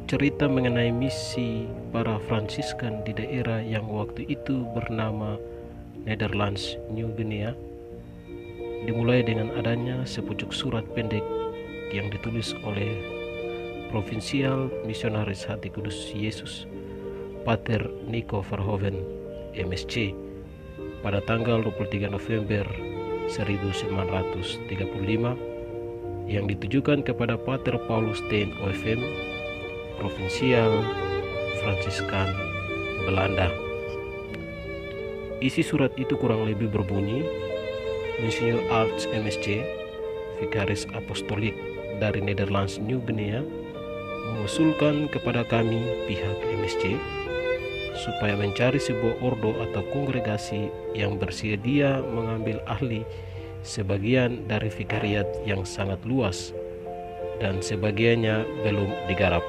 cerita mengenai misi para Fransiskan di daerah yang waktu itu bernama Netherlands New Guinea, dimulai dengan adanya sepucuk surat pendek yang ditulis oleh Provinsial Misionaris Hati Kudus Yesus, Pater Nico Verhoeven, MSc, pada tanggal 23 November 1935 yang ditujukan kepada Pater Paulus Steyn OFM, Provinsial Fransiskan Belanda. Isi surat itu kurang lebih berbunyi, Monsignor Arts MSc, Vikaris Apostolik dari Netherlands New Guinea, mengusulkan kepada kami pihak MSc supaya mencari sebuah ordo atau kongregasi yang bersedia mengambil ahli sebagian dari vikariat yang sangat luas dan sebagiannya belum digarap.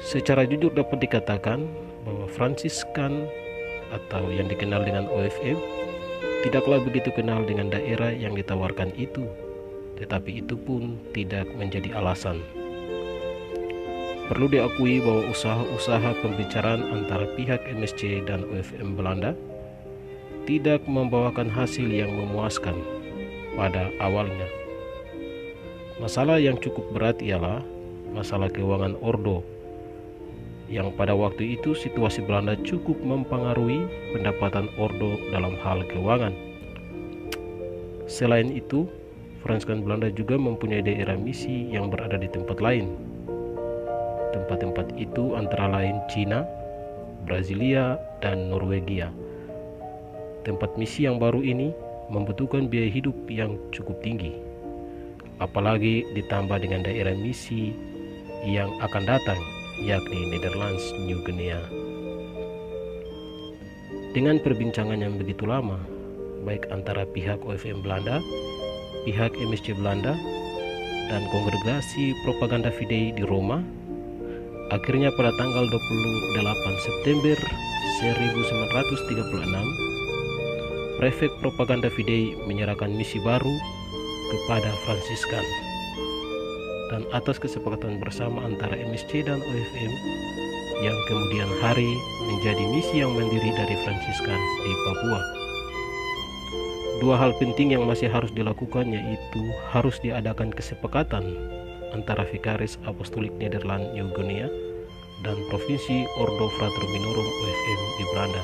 Secara jujur dapat dikatakan bahwa Fransiskan atau yang dikenal dengan OFM tidaklah begitu kenal dengan daerah yang ditawarkan itu, tetapi itu pun tidak menjadi alasan. Perlu diakui bahwa usaha-usaha pembicaraan antara pihak MSc dan OFM Belanda tidak membawakan hasil yang memuaskan pada awalnya. Masalah yang cukup berat ialah masalah keuangan ordo, yang pada waktu itu situasi Belanda cukup mempengaruhi pendapatan ordo dalam hal keuangan. Selain itu, Fransiskan Belanda juga mempunyai daerah misi yang berada di tempat lain. Tempat-tempat itu antara lain Cina, Brasilia, dan Norwegia. Tempat misi yang baru ini membutuhkan biaya hidup yang cukup tinggi, apalagi ditambah dengan daerah misi yang akan datang, yakni Netherlands New Guinea. Dengan perbincangan yang begitu lama, baik antara pihak OFM Belanda, pihak MSc Belanda, dan Kongregasi Propaganda Fidei di Roma, akhirnya pada tanggal 28 September 1936, Prefek Propaganda Fidei menyerahkan misi baru kepada Fransiskan. Dan atas kesepakatan bersama antara MSc dan OFM, yang kemudian hari menjadi misi yang mandiri dari Fransiskan di Papua. Dua hal penting yang masih harus dilakukan, yaitu harus diadakan kesepakatan antara Vikaris Apostolik Nederland New Guinea dan Provinsi Ordo Frater Minorum OFM di Belanda.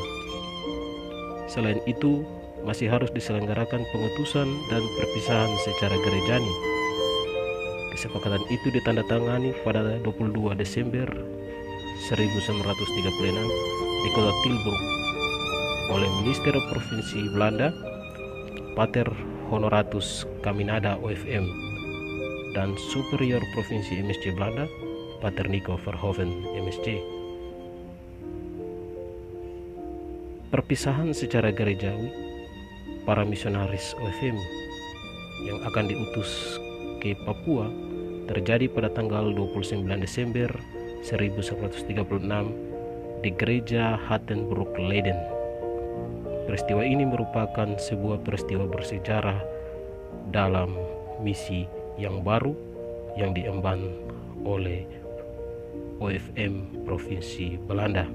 Selain itu, masih harus diselenggarakan pengutusan dan perpisahan secara gerejani. Kesepakatan itu ditandatangani pada 22 Desember 1936 di kota Tilburg oleh Minister Provinsi Belanda, Pater Honoratus Caminada OFM, dan Superior Provinsi MSc Belanda, Pater Nico Verhoeven MSc. Perpisahan secara gerejawi para misionaris OFM yang akan diutus ke Papua terjadi pada tanggal 29 Desember 1936 di Gereja Hartenbruck Leiden. Peristiwa ini merupakan sebuah peristiwa bersejarah dalam misi yang baru yang diemban oleh OFM Provinsi Belanda.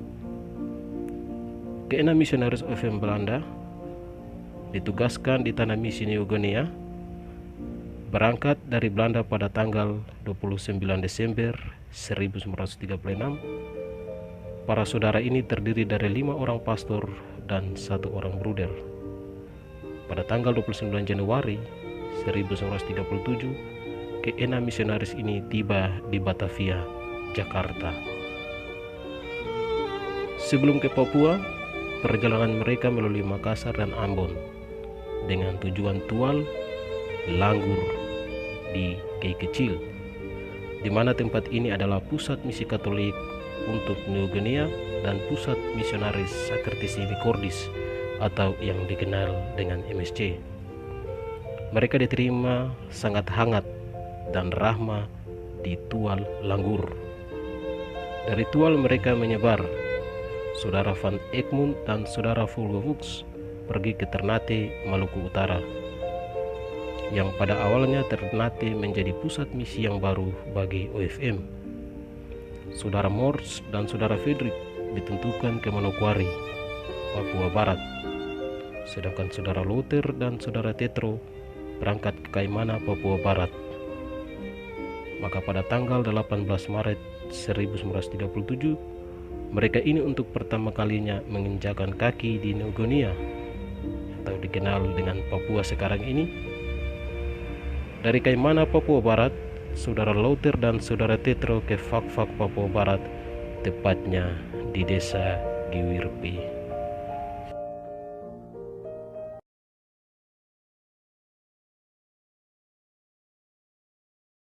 Keenam misionaris OFM Belanda ditugaskan di tanah misi New Guinea, berangkat dari Belanda pada tanggal 29 Desember 1936. Para saudara ini terdiri dari 5 orang pastor dan 1 orang bruder. Pada tanggal 29 Januari 1937, keenam misionaris ini tiba di Batavia, Jakarta. Sebelum ke Papua, perjalanan mereka melalui Makassar dan Ambon dengan tujuan Tual, Langgur di Kei Kecil, di mana tempat ini adalah pusat misi Katolik untuk New Guinea dan pusat misionaris Sakristisi Vicordis atau yang dikenal dengan MSc. Mereka diterima sangat hangat dan rahma di Tual Langgur. Dari Tual mereka menyebar. Saudara Van Egmond dan Saudara Volgewuchs pergi ke Ternate, Maluku Utara. yang pada awalnya Ternate menjadi pusat misi yang baru bagi OFM. Saudara Morse dan saudara Frederick ditentukan ke Manokwari, Papua Barat, sedangkan saudara Luther dan saudara Tetro berangkat ke Kaimana, Papua Barat. Maka pada tanggal 18 Maret 1937, mereka ini untuk pertama kalinya menginjakan kaki di New Guinea atau dikenal dengan Papua sekarang ini. Dari Kaimana, Papua Barat, saudara Luther dan saudara Tetro ke Fak-Fak, Papua Barat, tepatnya di desa Giwirpi.